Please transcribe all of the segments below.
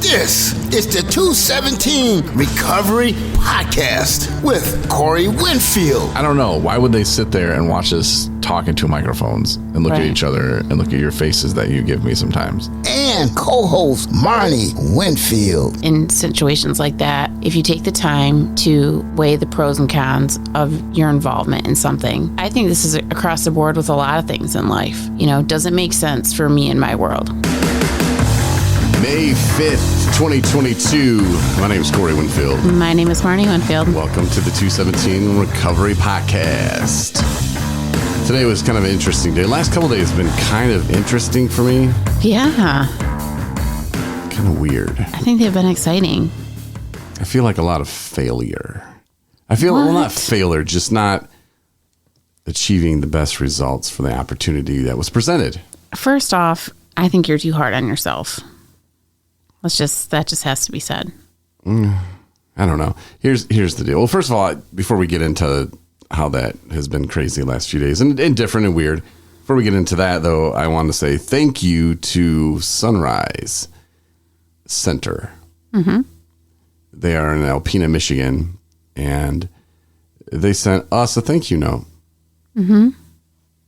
This is the 217 Recovery Podcast with Corey Winfield. I don't know. Why would they sit there and watch us talk into microphones and look at each other and look at your faces that you give me sometimes? And co-host Marnie Winfield. In situations like that, if you take the time to weigh the pros and cons of your involvement in something, I think this is across the board with a lot of things in life. You know, does it make sense for me in my world? May 5th, 2022. My name is Corey Winfield. My name is Marnie Winfield. Welcome to the 217 Recovery Podcast. Today was kind of an interesting day. Last couple of days have been kind of interesting for me. Yeah. Kind of weird. I think they've been exciting. I feel like a lot of failure. Well, not failure, just not achieving the best results for the opportunity that was presented. First off, I think you're too hard on yourself. That just has to be said. I don't know. Here's the deal. Well, first of all, before we get into how that has been crazy the last few days and different and weird, before we get into that, though, I want to say thank you to Sunrise Center. Mm-hmm. They are in Alpena, Michigan, and they sent us a thank you note. Mm-hmm.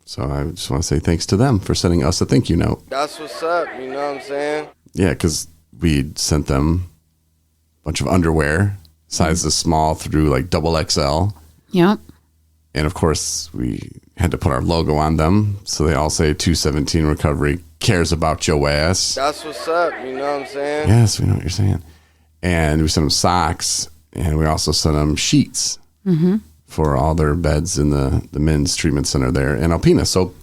So I just want to say thanks to them for sending us a thank you note. That's what's up, you know what I'm saying? Yeah, because we sent them a bunch of underwear, sizes small through like double XL. Yep. And of course, we had to put our logo on them. So they all say 217 Recovery cares about your ass. That's what's up, you know what I'm saying? Yes, we know what you're saying. And we sent them socks, and we also sent them sheets for all their beds in the men's treatment center there in Alpena. So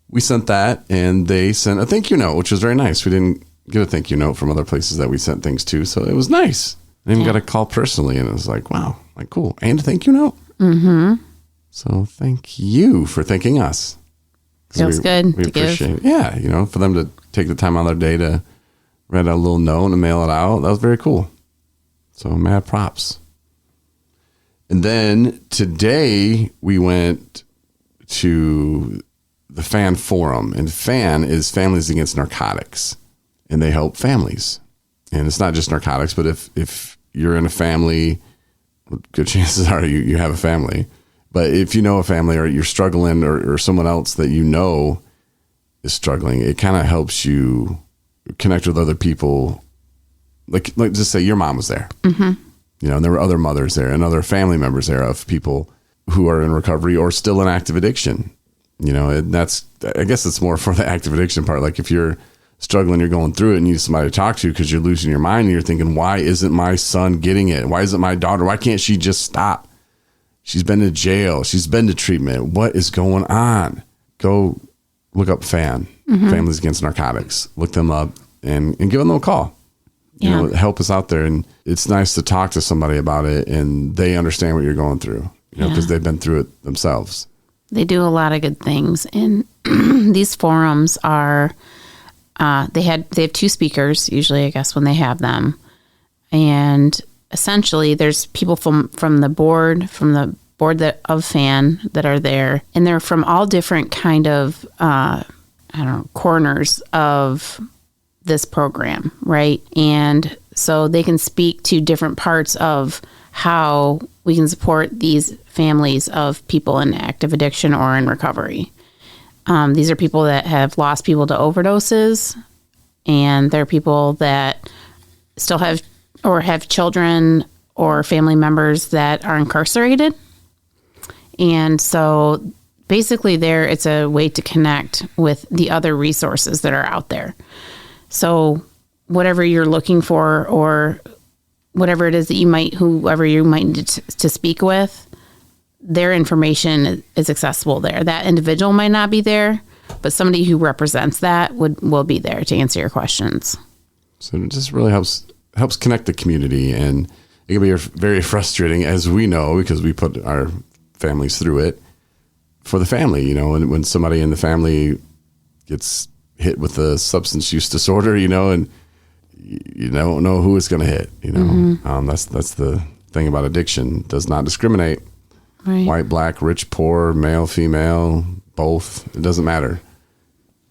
we sent that, and they sent a thank you note, which was very nice. We didn't get a thank you note from other places that we sent things to, so it was nice. I even got a call personally, and it was like, wow, like cool. And a thank you note. Mm-hmm. So thank you for thanking us. Feels good we to appreciate give. it. Yeah, you know, for them to take the time out of their day to write a little note and mail it out, that was very cool. So mad props. And then today we went to the FAN Forum, and FAN is Families Against Narcotics, and they help families. And it's not just narcotics, but if you're in a family, good chances are you have a family. But if you know a family or you're struggling or someone else that you know is struggling, it kind of helps you connect with other people. Like just say your mom was there. Mm-hmm. You know, and there were other mothers there and other family members there of people who are in recovery or still in active addiction. You know, and I guess it's more for the active addiction part. Like if you're struggling, you're going through it and you need somebody to talk to because you're losing your mind and you're thinking, why isn't my son getting it? Why isn't my daughter? Why can't she just stop? She's been to jail. She's been to treatment. What is going on? Go look up FAN, Families Against Narcotics. Look them up and give them a call. You know, help us out there. And it's nice to talk to somebody about it and they understand what you're going through, you know, because they've been through it themselves. They do a lot of good things. And these forums are, they have two speakers, usually, I guess, when they have them. And essentially, there's people from the board of FAN that are there. And they're from all different kind of, corners of this program, right? And so they can speak to different parts of how we can support these families of people in active addiction or in recovery. These are people that have lost people to overdoses, and they're people that still have children or family members that are incarcerated. And so basically it's a way to connect with the other resources that are out there. So whatever you're looking for or whatever it is that whoever you might need to speak with, their information is accessible there. That individual might not be there, but somebody who represents that will be there to answer your questions. So it just really helps connect the community, and it can be very frustrating, as we know, because we put our families through it for the family, you know, and when somebody in the family gets hit with a substance use disorder, you know, and you don't know who it's going to hit, you know. Mm-hmm. That's the thing about addiction. It does not discriminate. Right. White, black, rich, poor, male, female, both. It doesn't matter.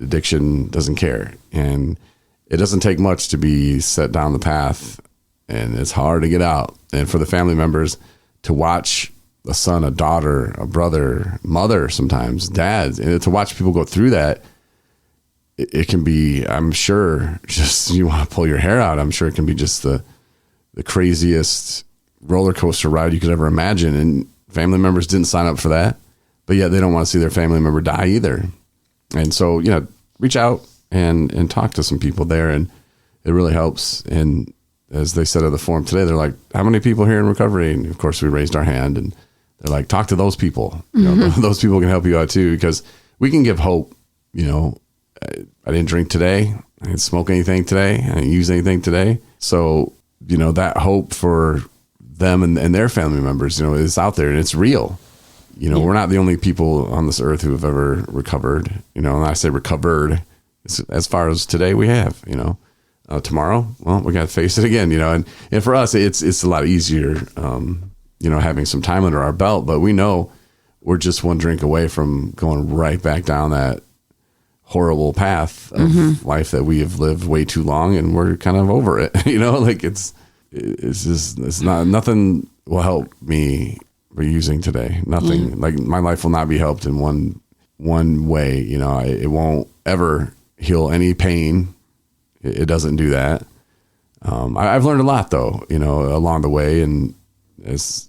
Addiction doesn't care. And it doesn't take much to be set down the path, and it's hard to get out. And for the family members to watch a son, a daughter, a brother, mother, sometimes dads, and to watch people go through that, it can be, I'm sure, just you want to pull your hair out. I'm sure it can be just the craziest roller coaster ride you could ever imagine. And family members didn't sign up for that, but yet they don't want to see their family member die either. And so, reach out and talk to some people there, and it really helps. And as they said at the forum today, they're like, how many people here in recovery? And of course we raised our hand, and they're like, talk to those people. Those people can help you out too, because we can give hope. I didn't drink today. I didn't smoke anything today. I didn't use anything today. So, that hope for them and their family members, is out there, and it's real. We're not the only people on this earth who have ever recovered, and I say recovered as far as today we have, tomorrow, well, we got to face it again, and for us, it's a lot easier, having some time under our belt, but we know we're just one drink away from going right back down that horrible path of life that we have lived way too long, and we're kind of over it, like it's not, nothing will help me using today. Nothing, like my life will not be helped in one way. It won't ever heal any pain. It doesn't do that. I've learned a lot though, along the way, and as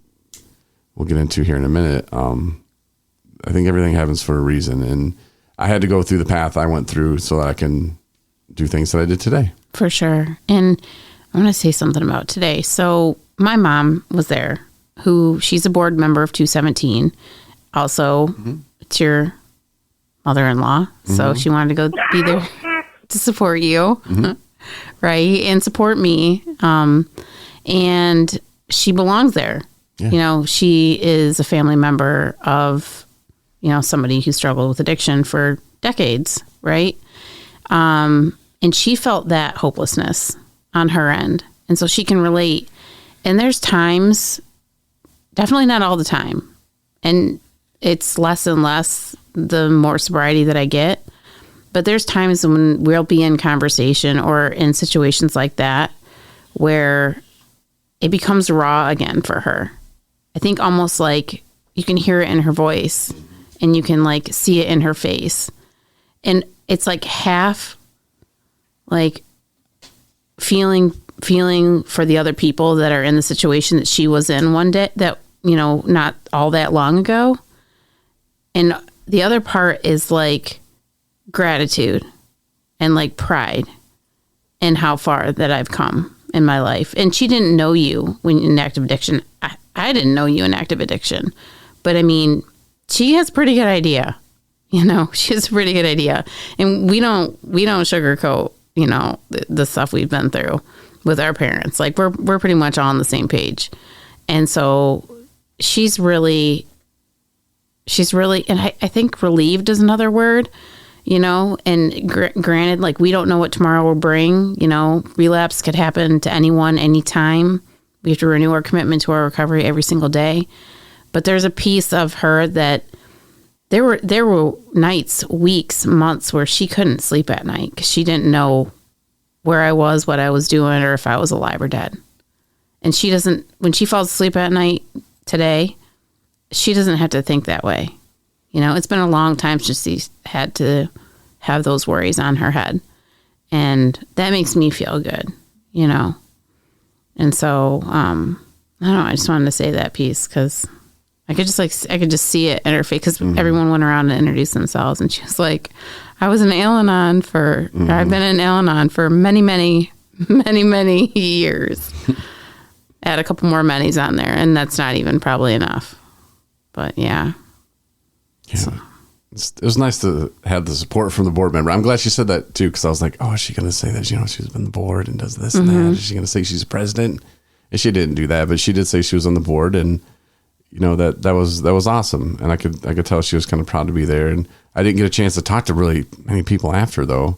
we'll get into here in a minute, I think everything happens for a reason, and I had to go through the path I went through so that I can do things that I did today. For sure. And I want to say something about today. So my mom was there, she's a board member of 217. Also, it's your mother-in-law. So she wanted to go be there to support you, right? And support me. And she belongs there. Yeah. She is a family member of, somebody who struggled with addiction for decades, right? And she felt that hopelessness on her end. And so she can relate. And there's times, definitely not all the time, and it's less and less the more sobriety that I get. But there's times when we'll be in conversation or in situations like that where it becomes raw again for her. I think almost like you can hear it in her voice, and you can like see it in her face. And it's like half like feeling for the other people that are in the situation that she was in one day, that, not all that long ago. And the other part is like gratitude and like pride in how far that I've come in my life. And she didn't know you when in active addiction. I didn't know you in active addiction, but I mean, she has a pretty good idea, she has a pretty good idea. And we don't sugarcoat, the stuff we've been through with our parents. Like we're pretty much all on the same page. And so she's really, and I think relieved is another word, and granted, like we don't know what tomorrow will bring, relapse could happen to anyone, anytime. We have to renew our commitment to our recovery every single day. But there's a piece of her that there were nights, weeks, months where she couldn't sleep at night because she didn't know where I was, what I was doing, or if I was alive or dead. And she doesn't, when she falls asleep at night today, she doesn't have to think that way. It's been a long time since she's had to have those worries on her head. And that makes me feel good, And so, I don't know, I just wanted to say that piece because I could just see it in her face because everyone went around and introduced themselves, and she was like, I was in Al-Anon I've been in Al-Anon for many, many, many, many years. Add a couple more many's on there, and that's not even probably enough. But yeah. So. It was nice to have the support from the board member. I'm glad she said that too, because I was like, oh, is she going to say that, she's been the board and does this and that? Is she going to say she's president? And she didn't do that, but she did say she was on the board, and that was awesome. And I could tell she was kind of proud to be there. And I didn't get a chance to talk to really many people after though.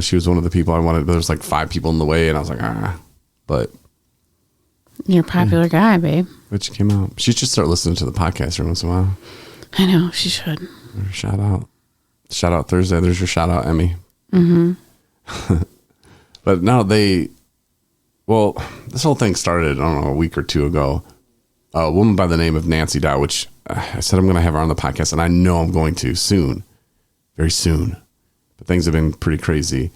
She was one of the people I wanted, but there was like 5 people in the way, and I was like, but you're a popular guy, babe. But she came out. She should start listening to the podcast every once in a while. I know she should. Shout out Thursday. There's your shout out, Emmy. But now this whole thing started, I don't know, a week or two ago. A woman by the name of Nancy Dow, which I said I'm going to have her on the podcast, and I know I'm going to soon, very soon. But things have been pretty crazy.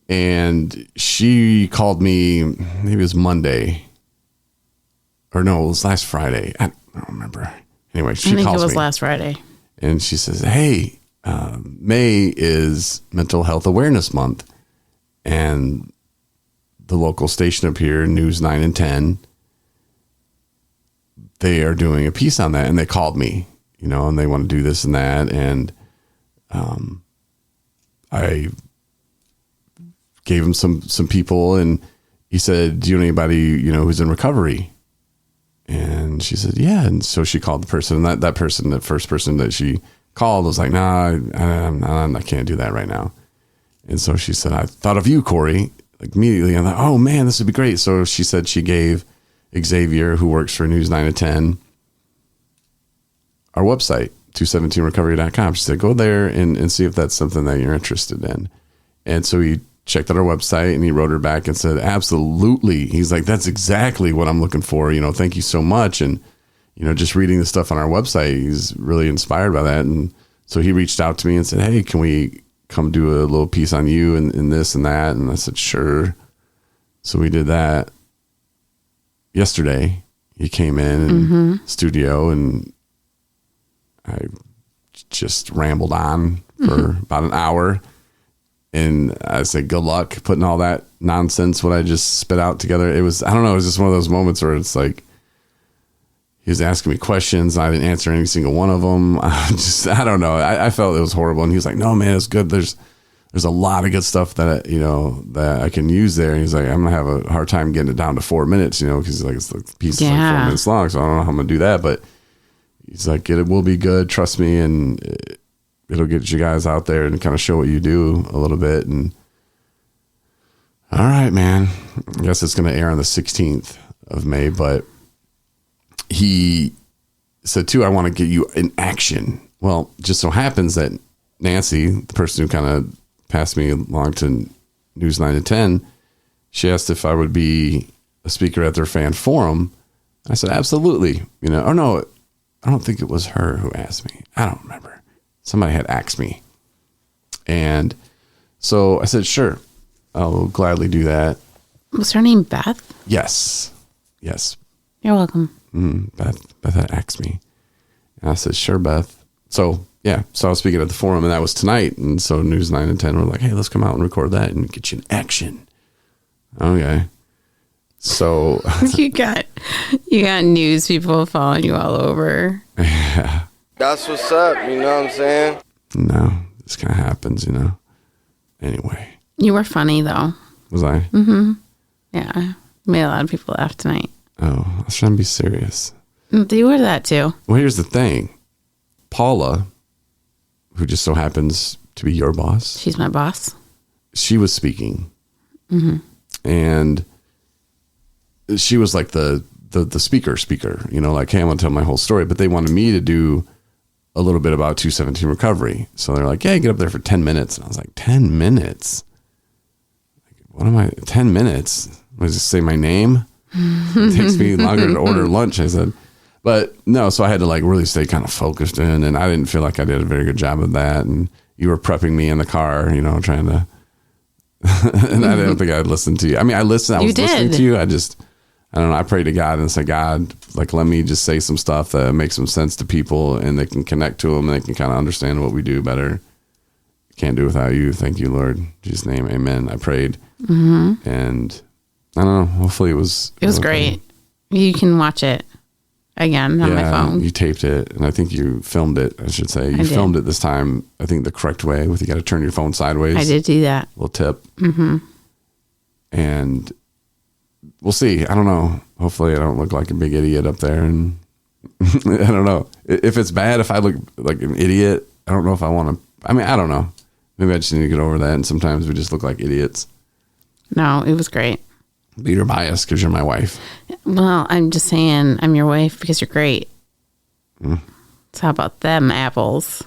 And she called me, maybe it was Monday. Or no, it was last Friday. I don't remember. Anyway, she calls me. I think it was last Friday. And she says, hey, May is Mental Health Awareness Month. And the local station up here, News 9 and 10, they are doing a piece on that. And they called me, and they want to do this and that. And I gave him some people, and he said, do you know anybody, who's in recovery? And she said, yeah. And so she called the person, and that person, the first person that she called was like, nah, I can't do that right now. And so she said, I thought of you, Corey, like immediately. I'm like, oh man, this would be great. So she said she gave Xavier, who works for News 9 and 10, our website, 217recovery.com. She said, go there and see if that's something that you're interested in. And so he checked out our website, and he wrote her back and said, absolutely. He's like, that's exactly what I'm looking for. Thank you so much. And, just reading the stuff on our website, he's really inspired by that. And so he reached out to me and said, hey, can we come do a little piece on you and this and that? And I said, sure. So we did that yesterday. He came in studio, and I just rambled on for about an hour. And I said, good luck putting all that nonsense, what I just spit out together. It was, I don't know, it was just one of those moments where it's like, he was asking me questions. I didn't answer any single one of them. I don't know. I felt it was horrible. And he was like, no, man, it's good. There's a lot of good stuff that, that I can use there. And he's like, I'm going to have a hard time getting it down to 4 minutes, because like it's like the piece is like 4 minutes long. So I don't know how I'm going to do that. But he's like, it will be good. Trust me. And it'll get you guys out there and kind of show what you do a little bit. And all right, man, I guess it's going to air on the 16th of May, but he said too, I want to get you in action. Well, just so happens that Nancy, the person who kind of passed me along to News 9 and 10, she asked if I would be a speaker at their fan forum. I said, absolutely. Oh no, I don't think it was her who asked me. I don't remember. Somebody had asked me. And so I said, sure, I'll gladly do that. Was her name Beth? Yes. You're welcome. Beth had asked me. And I said, sure, Beth. So, yeah. So I was speaking at the forum, and that was tonight. And so News 9 and 10 were like, hey, let's come out and record that and get you in action. Okay. So. you got news people following you all over. Yeah. That's what's up, you know what I'm saying? No, this kind of happens, Anyway. You were funny, though. Was I? Mm-hmm. Yeah. Made a lot of people laugh tonight. Oh, I was trying to be serious. You were that, too. Well, here's the thing. Paula, who just so happens to be your boss. She's my boss. She was speaking. Mm-hmm. And she was like the speaker, like, hey, I want to tell my whole story. But they wanted me to do a little bit about 217 recovery. So they're like, yeah, get up there for 10 minutes. And I was like, 10 minutes? Like, what am I, 10 minutes? I just say my name? It takes me longer to order lunch, I said. But no, so I had to like really stay kind of focused in, and I didn't feel like I did a very good job of that. And you were prepping me in the car, trying to, and I don't think I'd listened to you. I mean, I was listening to you. I don't know. I prayed to God and said, God, like, let me just say some stuff that makes some sense to people, and they can connect to them, and they can kind of understand what we do better. Can't do without you. Thank you, Lord. In Jesus' name, amen. I prayed. Mm-hmm. And I don't know. Hopefully it was great. You can watch it again on my phone. You taped it, and I think you filmed it, I should say. You filmed it this time, I think the correct way, you got to turn your phone sideways. I did do that. Little tip. Mm-hmm. And we'll see. I don't know. Hopefully I don't look like a big idiot up there. And I don't know. If it's bad, if I look like an idiot, I don't know if I want to. I mean, I don't know. Maybe I just need to get over that. And sometimes we just look like idiots. No, it was great. But you're biased because you're my wife. Well, I'm just saying I'm your wife because you're great. So how about them apples?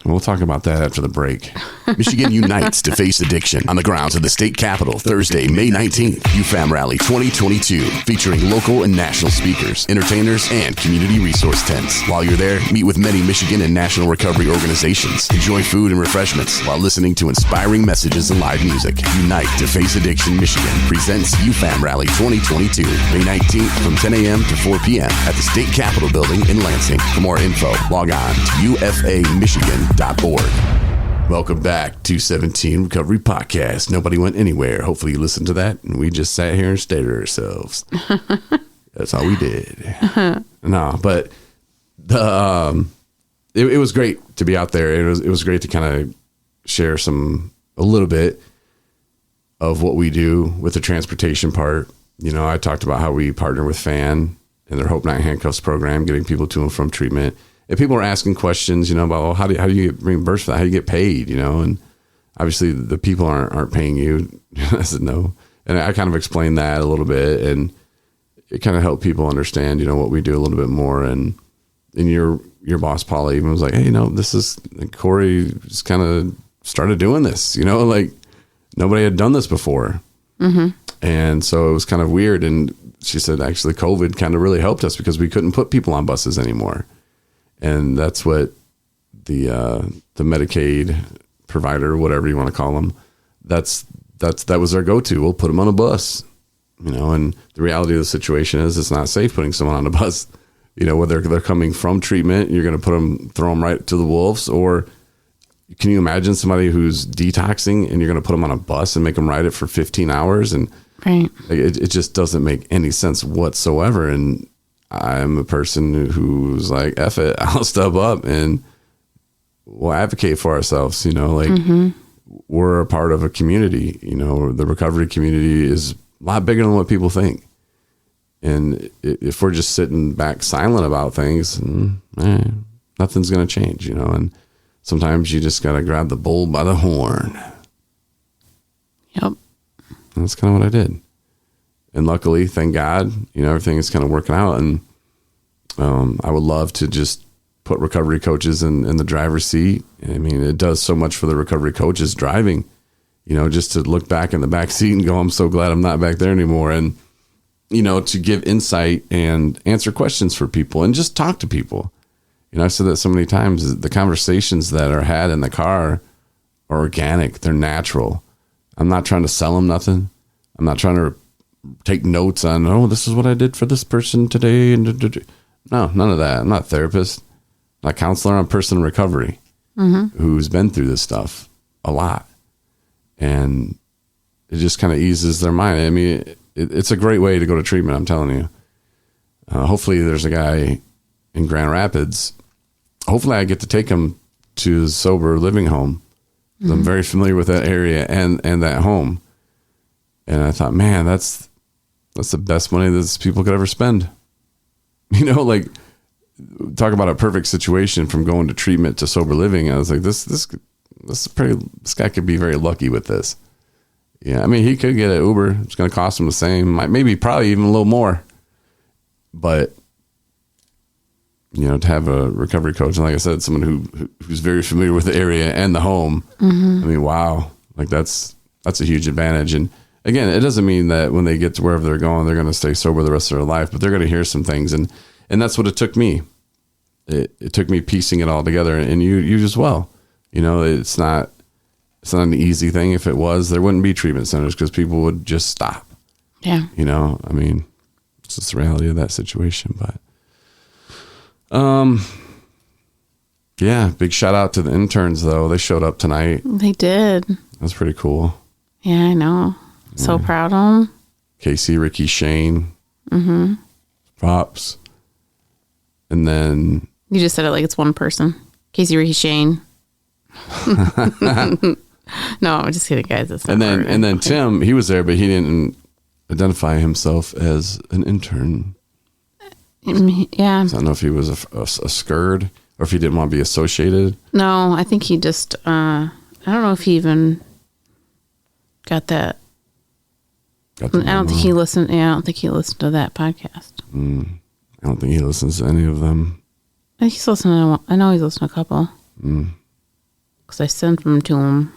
We'll talk about that after the break. Michigan unites to face addiction on the grounds of the state capitol Thursday, May 19th. UFAM Rally 2022, featuring local and national speakers, entertainers, and community resource tents. While you're there, meet with many Michigan and national recovery organizations. Enjoy food and refreshments while listening to inspiring messages and live music. Unite to face addiction Michigan presents UFAM Rally 2022, May 19th from 10 a.m. to 4 p.m. at the State Capitol Building in Lansing. For more info, log on to ufamichigan.org. Welcome back to 17 Recovery Podcast. Nobody went anywhere. Hopefully you listened to that, and we just sat here and stared at ourselves. That's all we did. No, but it was great to be out there. It was great to kind of share a little bit of what we do with the transportation part. You know, I talked about how we partner with FAN and their Hope Night Handcuffs program, getting people to and from treatment. And people are asking questions, you know, about, well, how do you get reimbursed for that? How do you get paid, you know? And obviously the people aren't paying you. I said, no. And I kind of explained that a little bit, and it kind of helped people understand, you know, what we do a little bit more. And your boss, Paula, even was like, hey, you know, Corey just kind of started doing this, you know, like nobody had done this before. Mm-hmm. And so it was kind of weird. And she said, actually, COVID kind of really helped us because we couldn't put people on buses anymore. And that's what the Medicaid provider, whatever you want to call them, that was their go-to. We'll put them on a bus, you know. And the reality of the situation is, it's not safe putting someone on a bus. You know, whether they're coming from treatment, you're going to throw them right to the wolves, or can you imagine somebody who's detoxing and you're going to put them on a bus and make them ride it for 15 hours? And right. It just doesn't make any sense whatsoever. And I'm a person who's like, F it, I'll step up and we'll advocate for ourselves. You know, like we're a part of a community. You know, the recovery community is a lot bigger than what people think. And if we're just sitting back silent about things, nothing's going to change, you know. And sometimes you just got to grab the bull by the horn. Yep. And that's kind of what I did. And luckily, thank God, you know, everything is kind of working out. And I would love to just put recovery coaches in the driver's seat. I mean, it does so much for the recovery coaches driving, you know, just to look back in the back seat and go, I'm so glad I'm not back there anymore. And, you know, to give insight and answer questions for people and just talk to people. You know, I've said that so many times, the conversations that are had in the car are organic. They're natural. I'm not trying to sell them nothing. I'm not trying to take notes on, oh, this is what I did for this person today. No, none of that. I'm not a therapist, not a counselor. I'm a person in recovery who's been through this stuff a lot. And it just kind of eases their mind. I mean, it's a great way to go to treatment, I'm telling you. Hopefully there's a guy in Grand Rapids. Hopefully I get to take him to his sober living home. I'm very familiar with that area and that home. And I thought, man, that's the best money that people could ever spend. You know, like, talk about a perfect situation from going to treatment to sober living. I was like, this guy could be very lucky with this. Yeah, I mean, he could get an Uber. It's going to cost him the same, maybe probably even a little more. But, you know, to have a recovery coach, and like I said, someone who's very familiar with the area and the home, I mean, wow, like that's a huge advantage. And again, it doesn't mean that when they get to wherever they're going, they're going to stay sober the rest of their life, but they're going to hear some things. And that's what it took me. It took me piecing it all together, and you as well. You know, it's not an easy thing. If it was, there wouldn't be treatment centers because people would just stop. Yeah. You know, I mean, it's just the reality of that situation. But, yeah, big shout out to the interns though. They showed up tonight. They did. That's pretty cool. Yeah, I know. So proud of them. Casey, Ricky, Shane. Props. And then you just said it like it's one person. Casey, Ricky, Shane. No, I'm just kidding, guys. It's not and then Tim, he was there, but he didn't identify himself as an intern. Yeah. So I don't know if he was a SCURD or if he didn't want to be associated. No, I think he just, I don't know if he even got that. I don't think he listened. Yeah, I don't think he listened to that podcast. I don't think he listens to any of them. I know he's listened to a couple. because I sent them to him.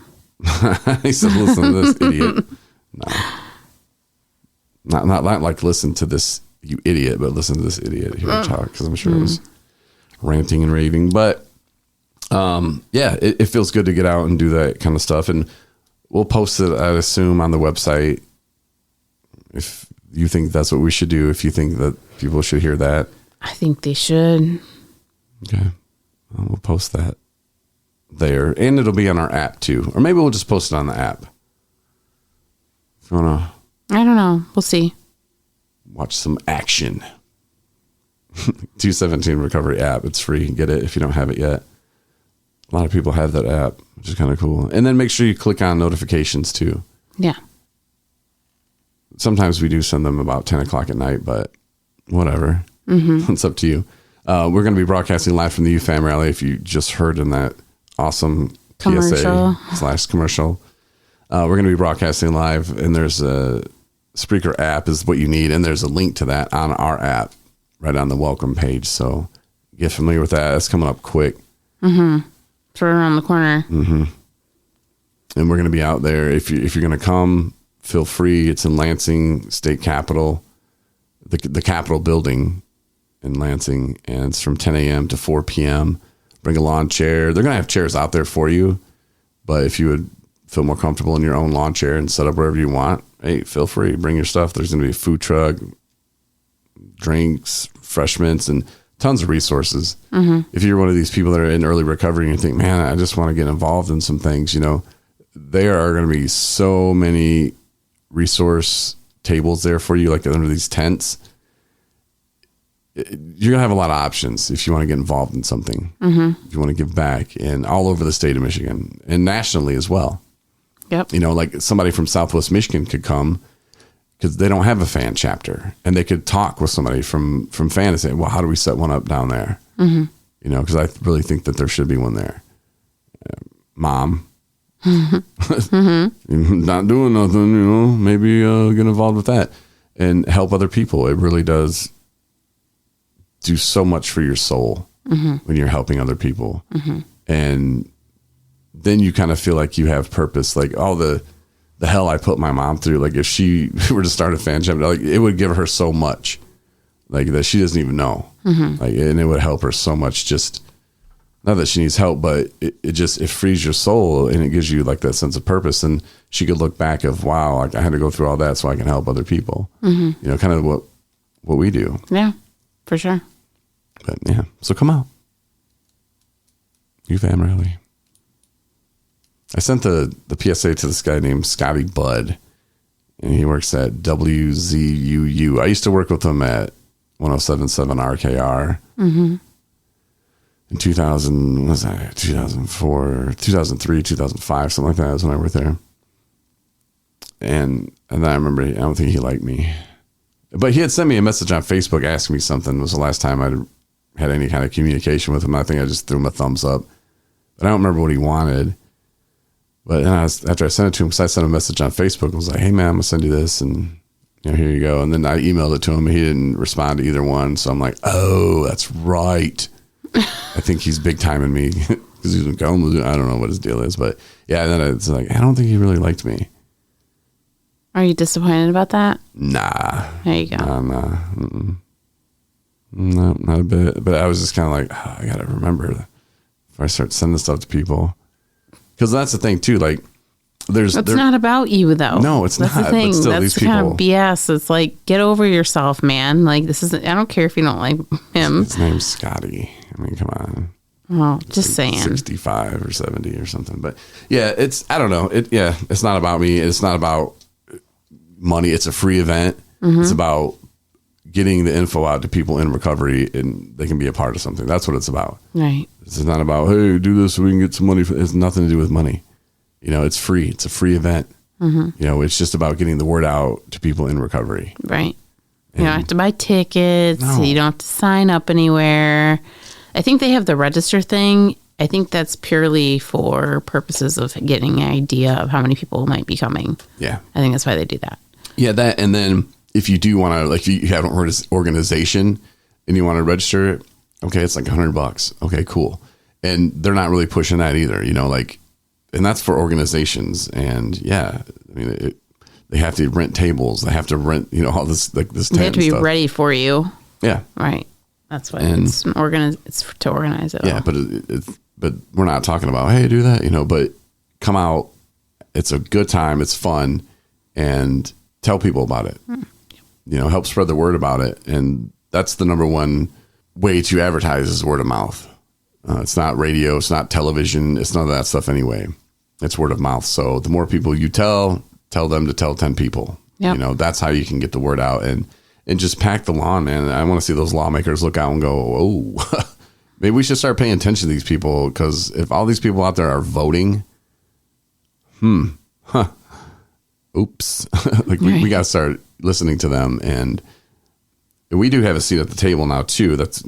He said, listen to this idiot. No. Not like listen to this, you idiot, but listen to this idiot here talk, because I'm sure it was ranting and raving. But yeah, it feels good to get out and do that kind of stuff. And we'll post it, I assume, on the website if you think that's what we should do, if you think that people should hear that. I think they should. Okay. Well, we'll post that there. And it'll be on our app too. Or maybe we'll just post it on the app. If you want to... I don't know. We'll see. Watch some action. 217 Recovery app. It's free. Get it if you don't have it yet. A lot of people have that app, which is kind of cool. And then make sure you click on notifications too. Yeah. Sometimes we do send them about 10 o'clock at night, but whatever. It's up to you. We're going to be broadcasting live from the UFAM rally. If you just heard in that awesome PSA/commercial, we're going to be broadcasting live, and there's a Spreaker app is what you need. And there's a link to that on our app right on the welcome page. So get familiar with that. It's coming up quick. It's right around the corner. And we're going to be out there. If you're going to come, feel free. It's in Lansing State Capitol, the Capitol building in Lansing, and it's from 10 a.m. to 4 p.m. Bring a lawn chair. They're going to have chairs out there for you, but if you would feel more comfortable in your own lawn chair and set up wherever you want, hey, feel free. Bring your stuff. There's going to be a food truck, drinks, refreshments, and tons of resources. If you're one of these people that are in early recovery and you think, man, I just want to get involved in some things, there are going to be so many resource tables there for you, like under these tents. You're going to have a lot of options if you want to get involved in something. If you want to give back, and all over the state of Michigan and nationally as well. Yep. Like somebody from Southwest Michigan could come because they don't have a fan chapter, and they could talk with somebody from fan and say, well, how do we set one up down there? Because I really think that there should be one there. Mom. Not doing nothing, maybe get involved with that and help other people. It really does do so much for your soul when you're helping other people. And then you kind of feel like you have purpose. Like, all the hell I put my mom through, like if she were to start a fan chapter, like it would give her so much, like that she doesn't even know. Like, and it would help her so much. Just not that she needs help, but it frees your soul, and it gives you like that sense of purpose. And she could look back of, wow, like I had to go through all that so I can help other people. Kind of what we do. Yeah, for sure. But yeah, so come out. UFAM rally. I sent the PSA to this guy named Scotty Budd, and he works at WZUU. I used to work with him at 107.7 RKR. In 2000, what was that? 2004, 2003, 2005, something like that is when I worked there. And then I remember, I don't think he liked me. But he had sent me a message on Facebook asking me something. It was the last time I'd had any kind of communication with him. I think I just threw him a thumbs up. But I don't remember what he wanted. But after I sent it to him, because I sent a message on Facebook, and was like, hey, man, I'm going to send you this, and here you go. And then I emailed it to him, and he didn't respond to either one. So I'm like, oh, that's right. I think he's big timing me because he's going. I don't know what his deal is, but yeah. And then it's like, I don't think he really liked me. Are you disappointed about that? Nah. There you go. Nah. No, not a bit. But I was just kind of like, I gotta remember if I start sending stuff to people, because that's the thing too. Like, it's not about you though. No, it's that's not. The thing. But still, that's these the people, kind of BS. It's like, get over yourself, man. Like, this isn't. I don't care if you don't like him. His name's Scotty. I mean, come on. Well, just like saying. 65 or 70 or something. But yeah, I don't know. It's not about me. It's not about money. It's a free event. It's about getting the info out to people in recovery, and they can be a part of something. That's what it's about. Right. It's not about, hey, do this so we can get some money. It has nothing to do with money. It's free. It's a free event. It's just about getting the word out to people in recovery. Right. You don't have to buy tickets. No. You don't have to sign up anywhere. I think they have the register thing. I think that's purely for purposes of getting an idea of how many people might be coming. Yeah. I think that's why they do that. Yeah, that. And then if you do want to, like, if you haven't heard of this organization and you want to register, okay, it's like $100. Okay, cool. And they're not really pushing that either, and that's for organizations. And yeah, I mean, they have to rent tables. They have to rent, all this, like this tent They have to be stuff. ready for you. Yeah. Right. That's what it's to organize it. Yeah. All. But we're not talking about, hey, do that, but come out. It's a good time. It's fun, and tell people about it, help spread the word about it. And that's the number one way to advertise is word of mouth. It's not radio. It's not television. It's none of that stuff anyway. It's word of mouth. So the more people you tell them to tell 10 people. Yep. That's how you can get the word out and just pack the lawn, man. I want to see those lawmakers look out and go, oh, maybe we should start paying attention to these people, because if all these people out there are voting, oops, we got to start listening to them. And we do have a seat at the table now too. That's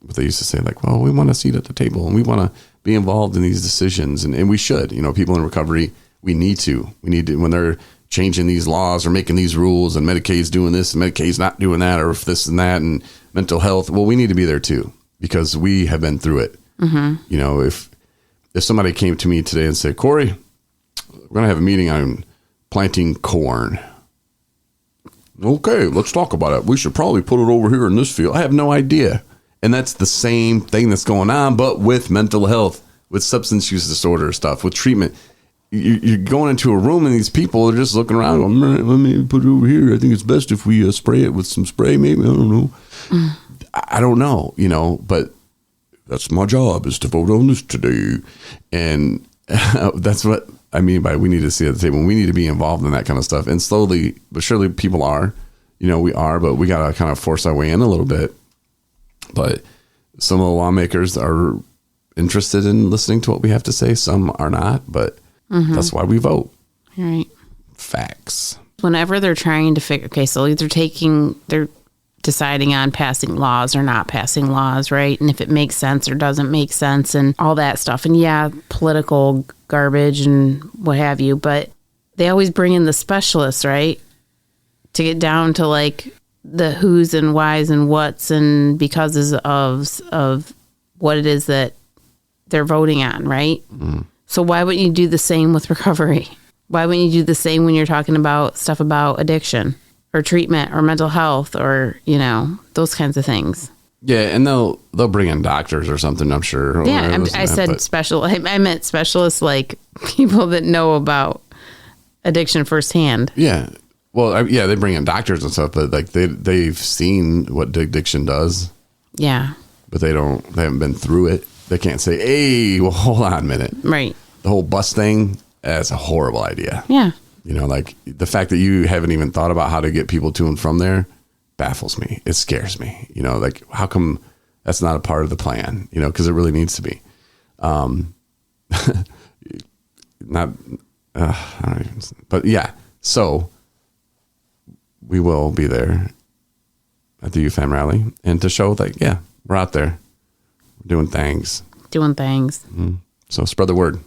what they used to say, like, well, we want a seat at the table and we want to be involved in these decisions. And we should, people in recovery, we need to, when they're changing these laws or making these rules and Medicaid's doing this and Medicaid's not doing that, or if this and that, and mental health, well, we need to be there too, because we have been through it. Mm-hmm. If somebody came to me today and said, Corey, we're going to have a meeting on planting corn. Okay, let's talk about it. We should probably put it over here in this field. I have no idea. And that's the same thing that's going on, but with mental health, with substance use disorder stuff, with treatment. You're going into a room and these people are just looking around going, let me put it over here. I think it's best if we spray it with some spray, maybe. I don't know. I don't know, but that's my job, is to vote on this today. And that's what I mean by we need to sit at the table. We need to be involved in that kind of stuff. And slowly but surely people are, we are, but we got to kind of force our way in a little bit. But some of the lawmakers are interested in listening to what we have to say. Some are not, but that's why we vote. Right. Facts. Whenever they're trying to figure, okay, so they're deciding on passing laws or not passing laws, right? And if it makes sense or doesn't make sense and all that stuff. And yeah, political garbage and what have you, but they always bring in the specialists, right? To get down to like the who's and why's and what's and becauses of what it is that they're voting on, right? So why wouldn't you do the same with recovery? Why wouldn't you do the same when you're talking about stuff about addiction or treatment or mental health or, those kinds of things? Yeah, and they'll bring in doctors or something, I'm sure. Yeah, I said special. I meant specialists, like people that know about addiction firsthand. Yeah. Well, they bring in doctors and stuff, but like they've seen what addiction does. Yeah. But they haven't been through it. They can't say, hey, well, hold on a minute. Right. The whole bus thing, that's a horrible idea. Yeah. Like the fact that you haven't even thought about how to get people to and from there baffles me. It scares me. Like how come that's not a part of the plan? Because it really needs to be. But yeah. So we will be there at the UFAM rally and to show that, yeah, we're out there doing things. So spread the word. I'm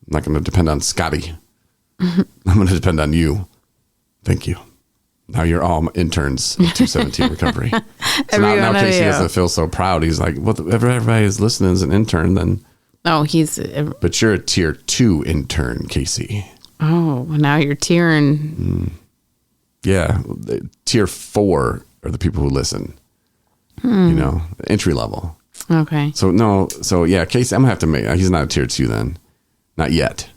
not going to depend on Scotty. I'm going to depend on you. Thank you. Now you're all interns of 217 Recovery. So now Casey doesn't feel so proud. He's like, well, if everybody is listening as an intern, then. Oh, but you're a tier 2 intern, Casey. Oh, well, now you're tiering. Yeah. Tier 4 are the people who listen. Entry level. Okay. So yeah, Casey, I'm going to have to make, he's not a tier 2 then. Not yet.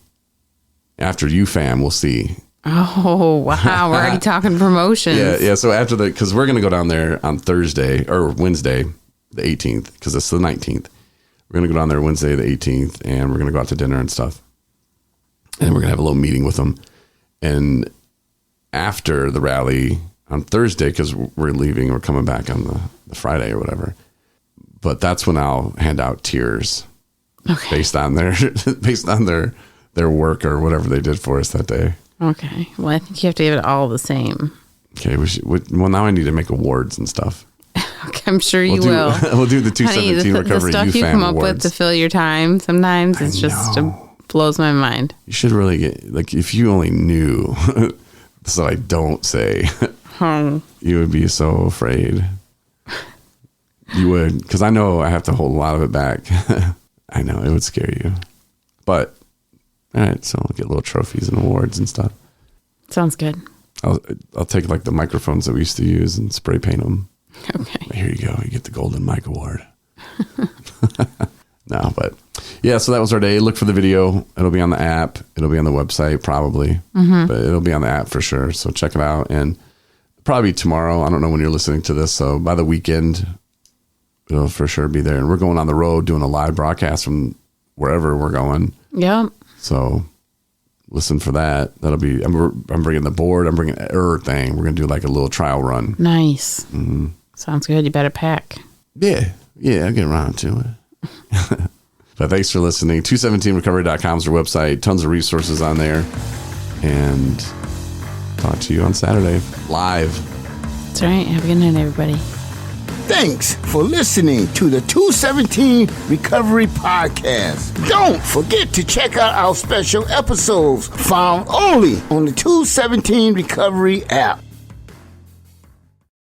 After UFAM, we'll see. Oh, wow. We're already talking promotions. Yeah. So after because we're going to go down there on Thursday or Wednesday, the 18th, because it's the 19th. We're going to go down there Wednesday, the 18th, and we're going to go out to dinner and stuff. And we're going to have a little meeting with them. And after the rally on Thursday, because we're leaving, we're coming back on the Friday or whatever. But that's when I'll hand out tiers based on their work or whatever they did for us that day. Okay. Well, I think you have to give it all the same. Okay. Well, now I need to make awards and stuff. Okay, I'm sure you will. We'll do the 217 Honey, Recovery the stuff you come up with to fill your time sometimes, it blows my mind. You should really get, like, if you only knew so I don't say, you would be so afraid. You would, because I know I have to hold a lot of it back. I know, it would scare you. But, all right, so I'll get little trophies and awards and stuff. Sounds good. I'll take like the microphones that we used to use and spray paint them. Okay. Here you go. You get the Golden Mic Award. No, but yeah, so that was our day. Look for the video. It'll be on the app. It'll be on the website probably, but it'll be on the app for sure. So check it out. And probably tomorrow. I don't know when you're listening to this. So by the weekend, it'll for sure be there. And we're going on the road doing a live broadcast from wherever we're going. Yep. So listen for that. That'll be, I'm bringing the board. I'm bringing everything. We're going to do like a little trial run. Nice. Sounds good. You better pack. Yeah. I'll get around to it. But thanks for listening. 217recovery.com is our website. Tons of resources on there. And talk to you on Saturday live. That's right. Have a good night, everybody. Thanks for listening to the 217 Recovery Podcast. Don't forget to check out our special episodes found only on the 217 Recovery app.